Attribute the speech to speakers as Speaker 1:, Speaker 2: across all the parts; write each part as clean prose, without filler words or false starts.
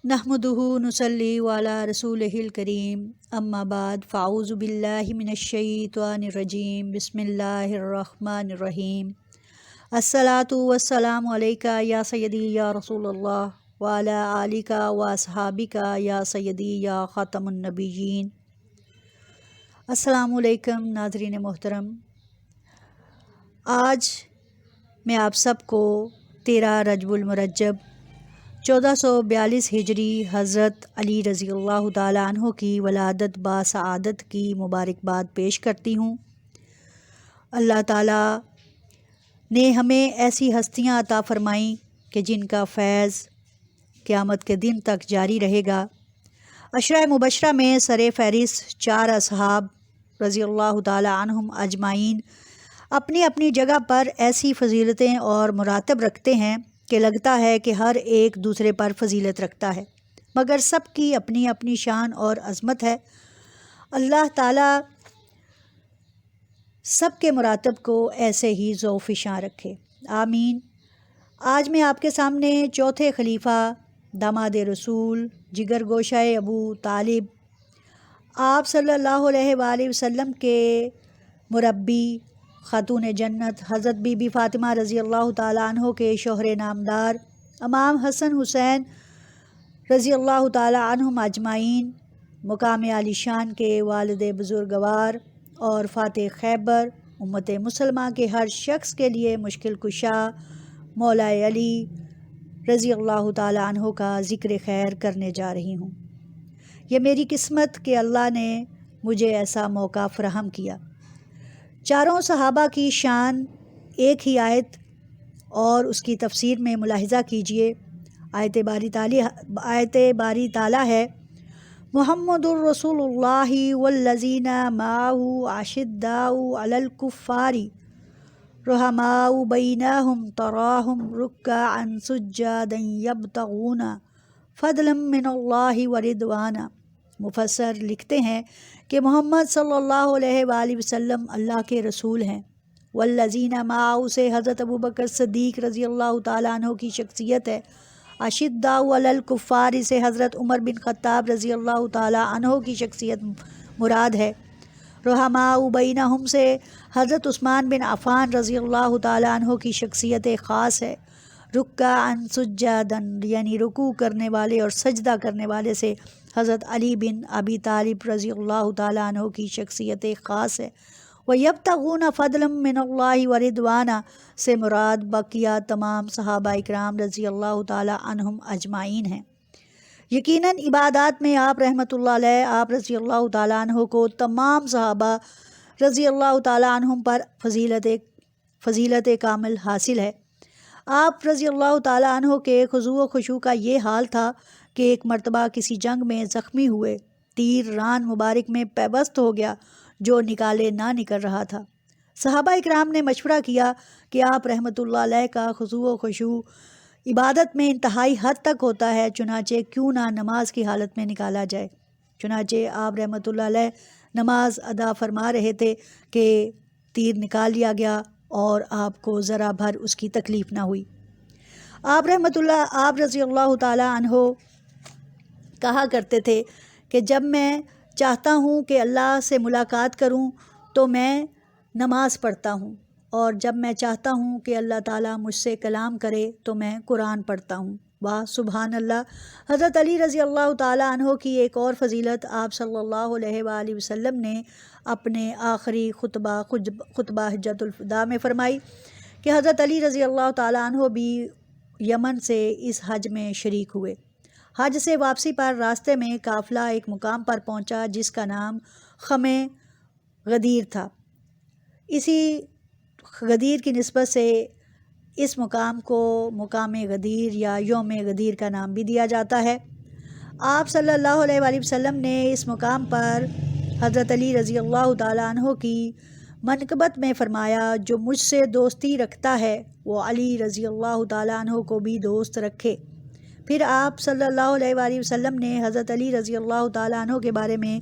Speaker 1: نحمدہ نصلی علی رسولہ الکریم اما بعد فاعوذ باللہ من الشیطان الرجیم بسم اللہ الرحمن الرحیم الصلاۃ والسلام علیکہ یا سیدی یا رسول اللہ وعلی آلکہ و اصحابکہ یا سیدی یا خاتم النبیین۔ السلام علیکم ناظرین محترم، آج میں آپ سب کو 13 رجب المرجب 1442 ہجری حضرت علی رضی اللہ تعالیٰ عنہ کی ولادت باسعادت کی مبارکباد پیش کرتی ہوں۔ اللہ تعالیٰ نے ہمیں ایسی ہستیاں عطا فرمائیں کہ جن کا فیض قیامت کے دن تک جاری رہے گا۔ عشرہ مبشرہ میں سر فہرست 4 اصحاب رضی اللہ تعالیٰ عنہم اجمعین اپنی اپنی جگہ پر ایسی فضیلتیں اور مراتب رکھتے ہیں کہ لگتا ہے کہ ہر ایک دوسرے پر فضیلت رکھتا ہے، مگر سب کی اپنی اپنی شان اور عظمت ہے۔ اللہ تعالیٰ سب کے مراتب کو ایسے ہی ذوف شان رکھے، آمین۔ آج میں آپ کے سامنے چوتھے خلیفہ داماد رسول جگر گوشہ ابو طالب، آپ صلی اللہ علیہ وآلہ وسلم کے مربی خاتون جنت حضرت بی بی فاطمہ رضی اللہ تعالیٰ عنہ کے شوہر نامدار امام حسن حسین رضی اللہ تعالیٰ عنہم اجمعین، مقام عالی شان کے والد بزرگوار اور فاتح خیبر امت مسلمہ کے ہر شخص کے لیے مشکل کشا مولا علی رضی اللہ تعالیٰ عنہ کا ذکر خیر کرنے جا رہی ہوں۔ یہ میری قسمت کہ اللہ نے مجھے ایسا موقع فراہم کیا۔ چاروں صحابہ کی شان ایک ہی آیت اور اس کی تفسیر میں ملاحظہ کیجئے۔ آیت باری تعالیٰ ہے، محمد الرسول اللہ والذین معہ اشداء علی الکفار رحماء بینہم تراہم رکعا سجدا یبتغون فضلا من اللہ ورضوانا۔ مفسر لکھتے ہیں کہ محمد صلی اللہ علیہ وآلہ وسلم اللہ کے رسول ہیں۔ والذین معہ سے حضرت ابوبکر صدیق رضی اللہ تعالیٰ عنہ کی شخصیت ہے۔ اشداء علی الکفار سے حضرت عمر بن خطاب رضی اللہ تعالیٰ عنہ کی شخصیت مراد ہے۔ رحماء بینہم سے حضرت عثمان بن عفان رضی اللہ تعالیٰ عنہ کی شخصیت خاص ہے۔ رکعا سجدا یعنی رکوع کرنے والے اور سجدہ کرنے والے سے حضرت علی بن ابی طالب رضی اللہ تعالیٰ عنہ کی شخصیت خاص ہے۔ وَيَبْتَغُونَ فَضْلًا مِّنَ اللَّهِ وَرِضْوَانًا سے مراد بقیہ تمام صحابہ اکرام رضی اللہ تعالیٰ عنہم اجمعین ہیں۔ یقیناً عبادات میں آپ رحمۃ اللہ علیہ، آپ رضی اللہ تعالیٰ عنہ کو تمام صحابہ رضی اللہ تعالیٰ عنہم پر فضیلت کامل حاصل ہے۔ آپ رضی اللہ تعالیٰ عنہ کے خضوع و خشوع کا یہ حال تھا کہ ایک مرتبہ کسی جنگ میں زخمی ہوئے، تیر ران مبارک میں پیوست ہو گیا جو نکالے نہ نکل رہا تھا۔ صحابہ اکرام نے مشورہ کیا کہ آپ رحمۃ اللہ علیہ کا خضوع و خشوع عبادت میں انتہائی حد تک ہوتا ہے، چنانچہ کیوں نہ نماز کی حالت میں نکالا جائے۔ چنانچہ آپ رحمۃ اللہ علیہ نماز ادا فرما رہے تھے کہ تیر نکال لیا گیا اور آپ کو ذرا بھر اس کی تکلیف نہ ہوئی۔ آپ رضی اللہ تعالیٰ عنہ کہا کرتے تھے کہ جب میں چاہتا ہوں کہ اللہ سے ملاقات کروں تو میں نماز پڑھتا ہوں، اور جب میں چاہتا ہوں کہ اللہ تعالیٰ مجھ سے کلام کرے تو میں قرآن پڑھتا ہوں۔ واہ سبحان اللہ۔ حضرت علی رضی اللہ تعالیٰ عنہ کی ایک اور فضیلت آپ صلی اللہ علیہ وآلہ وسلم نے اپنے آخری خطبہ حجۃ الوداع میں فرمائی کہ حضرت علی رضی اللہ تعالیٰ عنہ بھی یمن سے اس حج میں شریک ہوئے۔ حج سے واپسی پر راستے میں قافلہ ایک مقام پر پہنچا جس کا نام خم غدیر تھا۔ اسی غدیر کی نسبت سے اس مقام کو مقام غدیر یا یوم غدیر کا نام بھی دیا جاتا ہے۔ آپ صلی اللہ علیہ وآلہ وسلم نے اس مقام پر حضرت علی رضی اللہ تعالیٰ عنہ کی منقبت میں فرمایا، جو مجھ سے دوستی رکھتا ہے وہ علی رضی اللہ تعالیٰ عنہ کو بھی دوست رکھے۔ پھر آپ صلی اللہ علیہ وآلہ وسلم نے حضرت علی رضی اللہ تعالیٰ عنہ کے بارے میں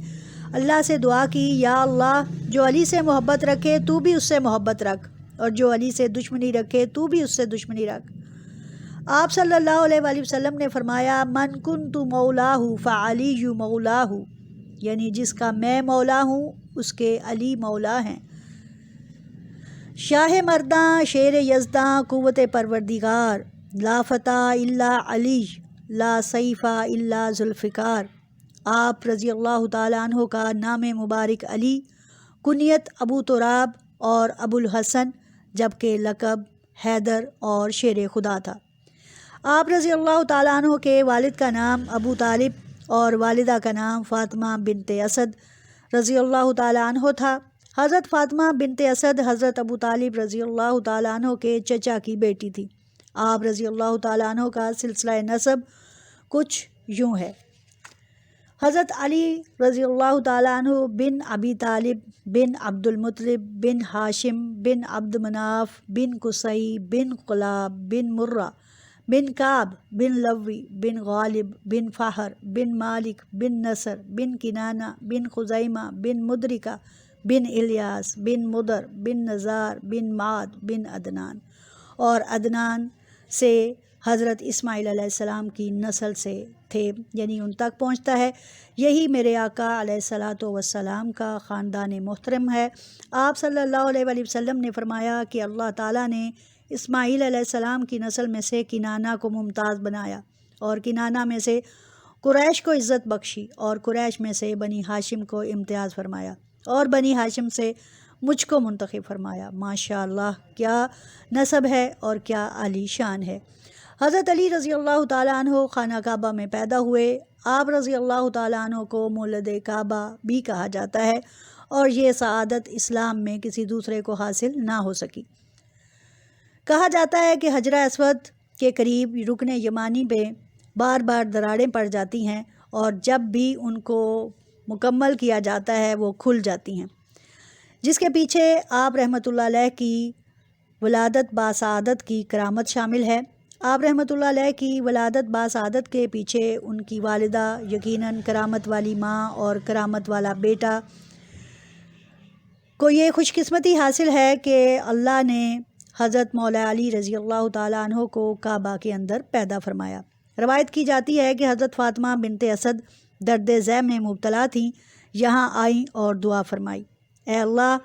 Speaker 1: اللہ سے دعا کی، یا اللہ جو علی سے محبت رکھے تو بھی اس سے محبت رکھ، اور جو علی سے دشمنی رکھے تو بھی اس سے دشمنی رکھ۔ آپ صلی اللہ علیہ وآلہ وسلم نے فرمایا من کنت مولاہ فعلی مولاہ، یعنی جس کا میں مولا ہوں اس کے علی مولا ہیں۔ شاہ مرداں شیر یزداں قوت پروردگار، لا فتح الا علی لا سیف الا ذوالفقار۔ آپ رضی اللہ تعالیٰ عنہ کا نام مبارک علی، کنیت ابو تراب اور ابو الحسن، جبکہ لقب حیدر اور شیر خدا تھا۔ آپ رضی اللہ تعالیٰ عنہ کے والد کا نام ابو طالب اور والدہ کا نام فاطمہ بنت اسد رضی اللہ تعالیٰ عنہ تھا۔ حضرت فاطمہ بنت اسد حضرت ابو طالب رضی اللہ تعالیٰ عنہ کے چچا کی بیٹی تھی۔ آپ رضی اللہ تعالیٰ عنہ کا سلسلہ نسب کچھ یوں ہے: حضرت علی رضی اللہ تعالیٰ عنہ بن ابی طالب بن عبد المطلب بن ہاشم بن عبد مناف بن قصی بن قلاب بن مرہ بن کعب بن لوی بن غالب بن فہر بن مالک بن نصر بن کنانہ بن خزیمہ بن مدرکہ بن الیاس بن مدر بن نزار بن معد بن عدنان، اور عدنان سے حضرت اسماعیل علیہ السلام کی نسل سے تھے، یعنی ان تک پہنچتا ہے۔ یہی میرے آقا علیہ الصلاۃ والسلام کا خاندان محترم ہے۔ آپ صلی اللہ علیہ وآلہ وسلم نے فرمایا کہ اللہ تعالیٰ نے اسماعیل علیہ السلام کی نسل میں سے کنانہ کو ممتاز بنایا، اور کنانہ میں سے قریش کو عزت بخشی، اور قریش میں سے بنی ہاشم کو امتیاز فرمایا، اور بنی ہاشم سے مجھ کو منتخب فرمایا۔ ماشاء اللہ، کیا نسب ہے اور کیا عالی شان ہے۔ حضرت علی رضی اللہ تعالیٰ عنہ خانہ کعبہ میں پیدا ہوئے۔ آپ رضی اللہ تعالیٰ عنہ کو مولد کعبہ بھی کہا جاتا ہے، اور یہ سعادت اسلام میں کسی دوسرے کو حاصل نہ ہو سکی۔ کہا جاتا ہے کہ حجرہ اسود کے قریب رکن یمانی پہ بار بار دراڑیں پڑ جاتی ہیں، اور جب بھی ان کو مکمل کیا جاتا ہے وہ کھل جاتی ہیں، جس کے پیچھے آپ رحمۃ اللہ علیہ کی ولادت باسعادت کی کرامت شامل ہے۔ آپ رحمۃ اللہ علیہ کی ولادت باسعادت کے پیچھے ان کی والدہ، یقیناً کرامت والی ماں اور کرامت والا بیٹا کو یہ خوش قسمتی حاصل ہے کہ اللہ نے حضرت مولا علی رضی اللہ تعالیٰ عنہ کو کعبہ کے اندر پیدا فرمایا۔ روایت کی جاتی ہے کہ حضرت فاطمہ بنت اسد درد ذیل میں مبتلا تھیں، یہاں آئیں اور دعا فرمائی: اے اللہ،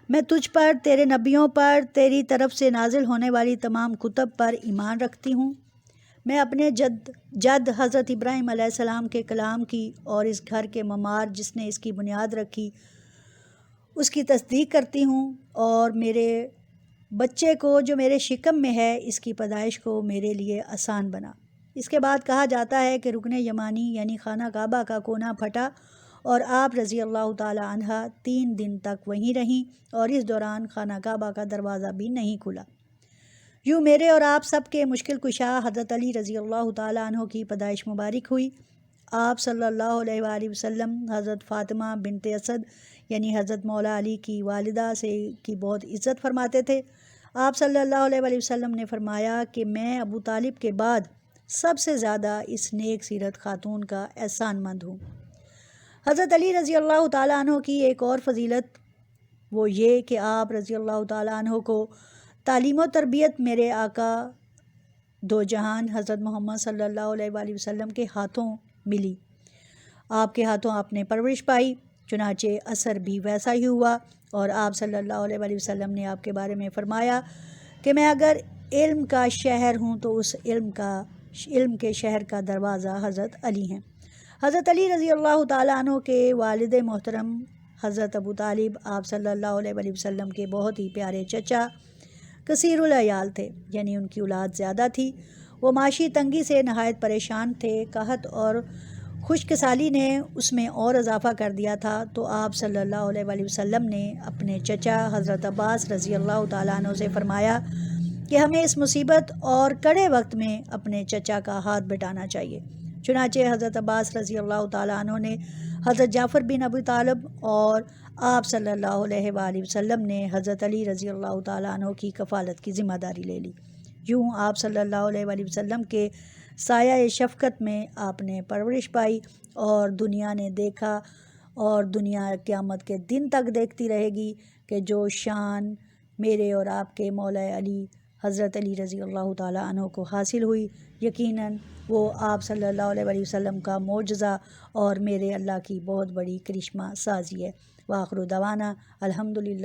Speaker 1: میں تجھ پر، تیرے نبیوں پر، تیری طرف سے نازل ہونے والی تمام کتب پر ایمان رکھتی ہوں۔ میں اپنے جد حضرت ابراہیم علیہ السلام کے کلام کی اور اس گھر کے معمار جس نے اس کی بنیاد رکھی اس کی تصدیق کرتی ہوں، اور میرے بچے کو جو میرے شکم میں ہے اس کی پیدائش کو میرے لیے آسان بنا۔ اس کے بعد کہا جاتا ہے کہ رکن یمانی یعنی خانہ کعبہ کا کونا پھٹا، اور آپ رضی اللہ تعالیٰ عنہ 3 دن تک وہیں رہیں، اور اس دوران خانہ کعبہ کا دروازہ بھی نہیں کھلا۔ یوں میرے اور آپ سب کے مشکل کشا حضرت علی رضی اللہ تعالیٰ عنہ کی پیدائش مبارک ہوئی۔ آپ صلی اللہ علیہ وآلہ وسلم حضرت فاطمہ بنت اسد یعنی حضرت مولا علی کی والدہ سے کی بہت عزت فرماتے تھے۔ آپ صلی اللہ علیہ وآلہ وسلم نے فرمایا کہ میں ابو طالب کے بعد سب سے زیادہ اس نیک سیرت خاتون کا احسان مند ہوں۔ حضرت علی رضی اللہ تعالیٰ عنہ کی ایک اور فضیلت وہ یہ کہ آپ رضی اللہ تعالیٰ عنہ کو تعلیم و تربیت میرے آقا دو جہان حضرت محمد صلی اللہ علیہ وآلہ وسلم کے ہاتھوں ملی۔ آپ کے ہاتھوں آپ نے پرورش پائی، چنانچہ اثر بھی ویسا ہی ہوا، اور آپ صلی اللہ علیہ وآلہ وسلم نے آپ کے بارے میں فرمایا کہ میں اگر علم کا شہر ہوں تو اس علم کے شہر کا دروازہ حضرت علی ہیں۔ حضرت علی رضی اللہ تعالیٰ عنہ کے والد محترم حضرت ابو طالب آپ صلی اللہ علیہ وآلہ وسلم کے بہت ہی پیارے چچا کثیر العیال تھے، یعنی ان کی اولاد زیادہ تھی۔ وہ معاشی تنگی سے نہایت پریشان تھے، قحط اور خشک سالی نے اس میں اور اضافہ کر دیا تھا، تو آپ صلی اللہ علیہ وآلہ وسلم نے اپنے چچا حضرت عباس رضی اللہ تعالیٰ عنہ سے فرمایا کہ ہمیں اس مصیبت اور کڑے وقت میں اپنے چچا کا ہاتھ بٹانا چاہیے۔ چنانچہ حضرت عباس رضی اللہ تعالیٰ عنہ نے حضرت جعفر بن ابی طالب اور آپ صلی اللہ علیہ وآلہ وسلم نے حضرت علی رضی اللہ تعالیٰ عنہ کی کفالت کی ذمہ داری لے لی۔ یوں آپ صلی اللہ علیہ وآلہ وسلم کے سایہ شفقت میں آپ نے پرورش پائی، اور دنیا نے دیکھا اور دنیا قیامت کے دن تک دیکھتی رہے گی کہ جو شان میرے اور آپ کے مولا علی حضرت علی رضی اللہ تعالیٰ عنہ کو حاصل ہوئی، یقیناً وہ آپ صلی اللہ علیہ وسلم کا معجزہ اور میرے اللہ کی بہت بڑی کرشمہ سازی ہے۔ وآخر دعوانا الحمدللہ۔